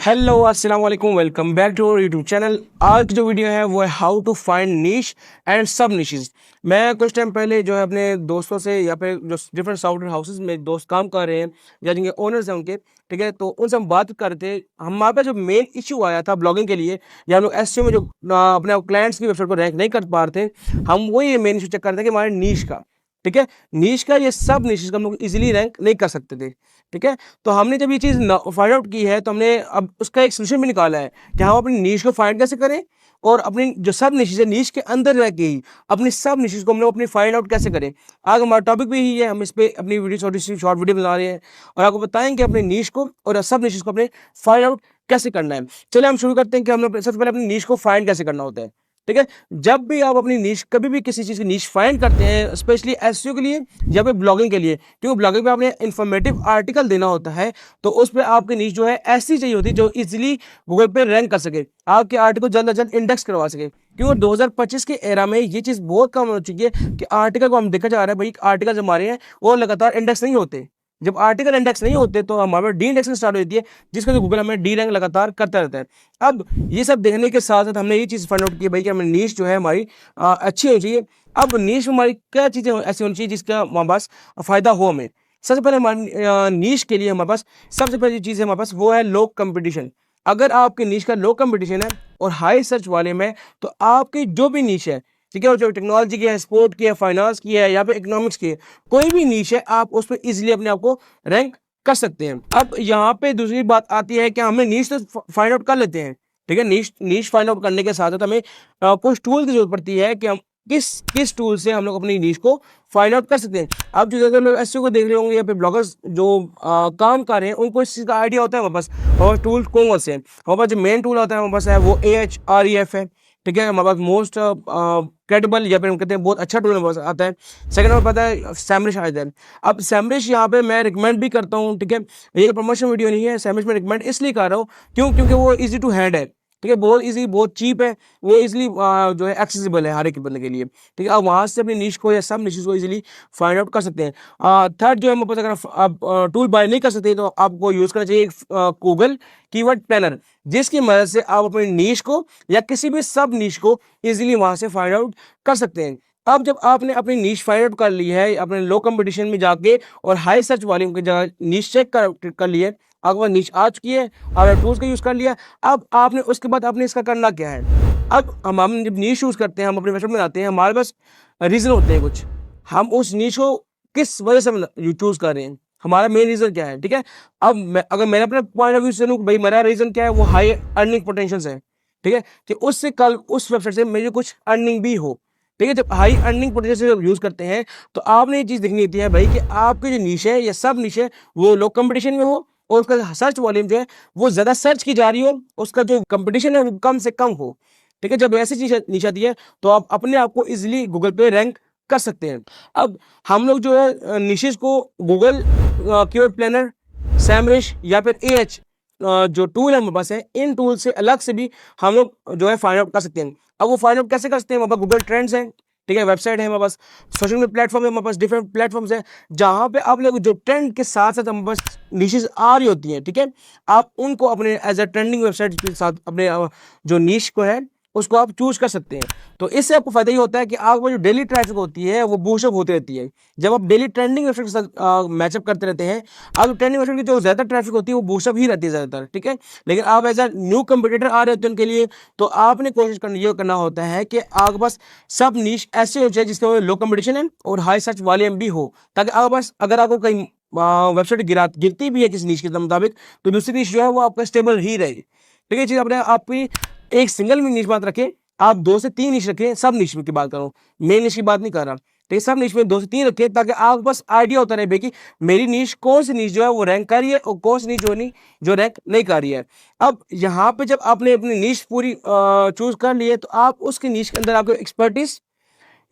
Hello अस्सलाम वालेकुम, welcome back to our YouTube channel. आज की जो वीडियो है वो है how to find niche and sub niches. मैं कुछ टाइम पहले जो है अपने दोस्तों से या फिर जो डिफरेंट सॉफ्टवेयर हाउसेस में दोस्त काम कर रहे हैं या जिनके ओनर्स हैं उनके, ठीक है, तो उनसे हम बात कर रहे थे। हमारे पास जो मेन इशू आया था ब्लॉगिंग के लिए, या हम लोग एसईओ में जो अपने क्लाइंट्स की वेबसाइट को रैंक नहीं कर पा रहे थे, हम वही मेन इशू चेक कर रहे थे कि हमारे नीश का, ठीक है, नीश का ये सब निशेस का हम लोग इजीली रैंक नहीं कर सकते थे। ठीक है, तो हमने जब ये चीज़ फाइंड आउट की है तो हमने अब उसका एक सोल्यूशन भी निकाला है कि हम अपनी नीश को फाइंड कैसे करें, और अपनी जो सब निशेज है नीश के अंदर रह के ही अपनी सब निशेज को हम लोग अपनी फाइंड आउट कैसे करें। आज हमारा टॉपिक भी यही है, हम इस पे अपनी वीडियो शॉर्ट वीडियो बना रहे हैं और आपको बताएंगे अपनी नीश को और सब निशेज को अपने फाइंड आउट कैसे करना है। चलिए हम शुरू करते हैं कि हम लोग सबसे पहले अपनी नीश को फाइंड कैसे करना होता है। ठीक है, जब भी आप अपनी नीश कभी भी किसी चीज़ की नीश फाइंड करते हैं, स्पेशली एसईओ के लिए या फिर ब्लॉगिंग के लिए, क्योंकि ब्लॉगिंग पे आपने इन्फॉर्मेटिव आर्टिकल देना होता है, तो उस पर आपकी नीश जो है ऐसी चाहिए होती है जो इजीली गूगल पे रैंक कर सके, आपके आर्टिकल जल्द से जल्द इंडेक्स करवा सके। क्योंकि 2025 के एरा में ये चीज़ बहुत कम हो चुकी है कि आर्टिकल को हम देखा जा रहा है भाई, आर्टिकल हमारे हैं वो लगातार इंडेक्स नहीं होते। जब आर्टिकल इंडेक्स नहीं होते तो हमारे डी इंडेक्सिंग स्टार्ट होती है, जिसका जो गूगल हमें डी रैंक लगातार करता रहता है। अब ये सब देखने के साथ साथ हमने ये चीज़ फाइंड आउट की भाई कि हमें नीश जो है हमारी अच्छी होनी चाहिए। अब नीश में हमारी क्या चीज़ें ऐसी होनी चाहिए जिसका हमारे पास फ़ायदा हो हमें। सबसे पहले हमारी नीश के लिए हमारे पास सबसे पहली चीज़ है हमारे पास वो है लो कंपटीशन। अगर आपकी नीश का लो कंपटीशन है और हाई सर्च वाले में, तो आपकी जो भी नीश है, ठीक है, और जो टेक्नोलॉजी की है, स्पोर्ट की है, फाइनेंस की है या फिर इकोनॉमिक्स की है, कोई भी नीश है आप उस पर इजीली अपने आप को रैंक कर सकते हैं। अब यहाँ पे दूसरी बात आती है कि हमें नीश तो फाइंड आउट कर लेते हैं, ठीक है, नीश नीश फाइंड आउट करने के साथ साथ हमें कुछ टूल की जरूरत पड़ती है कि हम किस किस टूल से हम लोग अपनी नीश को फाइंड आउट कर सकते हैं। अब जो अगर लोग एसईओ को देख रहे होंगे या फिर ब्लॉगर्स जो काम कर रहे हैं, उनको इस चीज़ का आइडिया होता है हमारे पास, और टूल कौन कौन से हैं। हमारे पास जो मेन टूल होता है हमारे पास है वो AHREF है, ठीक है, हमारे पास मोस्ट क्रेडिबल या फिर हम कहते हैं बहुत अच्छा टूल हमारे पास आता है। सेकंड नंबर पता है सैमरिश आता है। अब सैमरिश यहाँ पे मैं रिकमेंड भी करता हूँ, ठीक है, ये प्रमोशन वीडियो नहीं है, सैमरिश में रिकमेंड इसलिए कर रहा हूँ क्योंकि वो इजी टू हैंड है, ठीक है, बहुत इजी, बहुत चीप है, वो इजीली जो है एक्सेसिबल है हर एक बंदे के लिए। ठीक है, आप वहाँ से अपनी निश को या सब निशेस को इजीली फाइंड आउट कर सकते हैं। थर्ड जो है हमारे पास, अगर आप टूल बाय नहीं कर सकते तो आपको यूज़ करना चाहिए गूगल कीवर्ड प्लानर, जिसकी मदद से आप अपनी निश को या किसी भी सब निश को इजीली वहाँ से फाइंड आउट कर सकते हैं। अब जब आपने अपनी निश फाइंड आउट कर ली है अपने लो कंपटीशन में जाके और हाई सर्च वॉल्यूम की जगह निश चेक कर ली है, आपके पास निश आ चुकी है, आपने टूल्स का यूज़ कर लिया। अब आपने उसके बाद आपने इसका करना क्या है। अब हम जब नीश यूज़ करते हैं, हम अपने वेबसाइट में आते हैं, हमारे पास रीज़न होते हैं कुछ, हम उस नीश को किस वजह से चूज़ कर रहे हैं, हमारा मेन रीज़न क्या है। ठीक है, अब अगर मैंने अपने पॉइंट ऑफ व्यू से लूँ भाई, मेरा रीज़न क्या है, वो हाई अर्निंग पोटेंशियल है। ठीक है, कि उससे कल उस वेबसाइट से मेरी कुछ अर्निंग भी हो। ठीक है, जब हाई अर्निंग पोटेंशियल से जब यूज़ करते हैं तो आपने ये चीज़ देखनी होती है भाई कि आपकी जो नीश है या सब नीश है वो लो कंपटीशन में हो, और उसका सर्च वॉल्यूम जो है वो ज़्यादा सर्च की जा रही हो, उसका जो कंपटीशन है वो कम से कम हो। ठीक है, जब ऐसी चीज़ नीच आती है तो आप अपने आप को इजीली गूगल पे रैंक कर सकते हैं। अब हम लोग जो है निशेस को गूगल कीवर्ड प्लानर, सैमरिश या फिर एएच जो टूल है हमारे पास है, इन टूल से अलग से भी हम लोग जो है फाइंड आउट कर सकते हैं। अब वो फाइंड आउट कैसे कर सकते हैं, हमारे पास गूगल ट्रेंड्स है, ठीक है, वेबसाइट है हमारे पास, सोशल मीडिया प्लेटफॉर्म है हमारे पास, डिफरेंट प्लेटफॉर्म्स है जहाँ पे आप लोग जो ट्रेंड के साथ साथ हमारे पास निशेस आ रही होती हैं, ठीक है, आप उनको अपने एज अ ट्रेंडिंग वेबसाइट के साथ अपने जो निश को है उसको आप चूज कर सकते हैं। तो इससे आपको फायदा ये होता है कि आपको जो डेली ट्रैफिक होती है वो बूस्टअप होती रहती है। जब आप डेली ट्रेंडिंग वेबसाइट के साथ मैचअप करते रहते हैं, आप ट्रेंडिंग वेबसाइट की जो ज़्यादा ट्रैफिक होती है वो बूस्टअप ही रहती है ज़्यादातर। ठीक है, लेकिन आप एज अ न्यू कंपटीटर आ रहे होते हैं उनके लिए, तो आपने कोशिश करनी ये करना होता है कि आपके पास सब निश ऐसे हो जाए जिसके लो कंपटीशन है और हाई सर्च वॉल्यूम भी हो, ताकि आपके पास अगर आपको कहीं वेबसाइट गिरती भी है किसी निश के मुताबिक, तो दूसरी निश जो है वो आपका स्टेबल ही रहे। ठीक है, चीज़ अपने आपकी एक सिंगल में निश बात रखें, आप 2 से 3 निश रखें, सब निश की बात करूँ, मेन निश की बात नहीं कर रहा। ठीक है, सब निश में 2 से 3 रखें ताकि आपके पास आइडिया होता रहे भाई कि मेरी निश कौन सी निश जो है वो रैंक कर रही है और कौन सी निश जो रैंक नहीं कर रही है। अब यहाँ पे जब आपने अपनी निश पूरी चूज कर ली है, तो आप उसकी निश के अंदर आपको एक्सपर्टीज,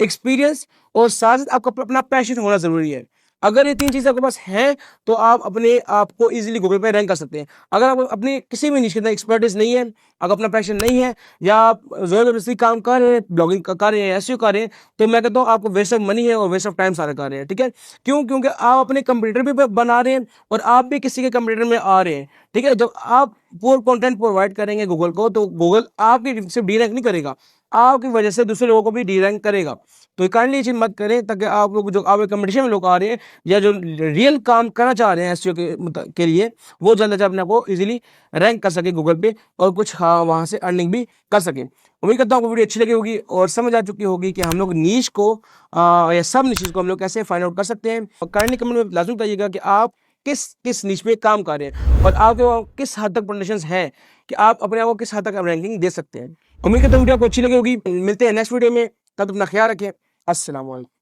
एक्सपीरियंस और साथ साथ आपका अपना पैशन होना जरूरी है। अगर ये 3 चीज़ें आपके पास हैं, तो आप अपने आप को ईज़िली गूगल पे रैंक कर सकते हैं। अगर आप अपनी किसी भी निश के अंदर एक्सपर्टाइज़ नहीं है, अगर अपना पैशन नहीं है या आप ज़बरदस्ती काम कर रहे हैं, ब्लॉगिंग कर रहे हैं, एसईओ कर रहे हैं, तो मैं कहता हूँ आपको वेस्ट ऑफ मनी है और वेस्ट ऑफ टाइम सारा कर रहे हैं, ठीक है? क्यों? क्योंकि आप अपने कंप्यूटर भी बना रहे हैं और आप भी किसी के कंप्यूटर में आ रहे हैं, ठीक है? जब आप पुअर कंटेंट प्रोवाइड करेंगे गूगल को, तो गूगल आपकी सिर्फ डी रैंक नहीं करेगा, आपकी वजह से दूसरे लोगों को भी डी रैंक करेगा। तो काइंडली ये चीज़ मत करें, ताकि आप लोग जो आप कंपटीशन में लोग आ रहे हैं या जो रियल काम करना चाह रहे हैं एसईओ के लिए, वो जल्द से जल्द अपने आप को ईज़िली रैंक कर सके गूगल पे और कुछ हाँ, वहाँ से अर्निंग भी कर सकें। उम्मीद करता हूँ आपको वीडियो अच्छी लगी होगी और समझ आ चुकी होगी कि हम लोग नीश को या सब निशेज़ को हम लोग कैसे फाइंड आउट कर सकते हैं। और काइंडली कमेंट में लाज़मी बताइएगा कि आप किस निश पे काम कर रहे हैं और आपके वहाँ किस हद तक पोटेंशियल्स हैं कि आप अपने आप को किस हद तक रैंकिंग दे सकते हैं। उम्मीद करता हूँ वीडियो आपको अच्छी लगी होगी। मिलते हैं नेक्स्ट वीडियो में, तब तक अपना ख्याल रखें। अस्सलाम वालेकुम।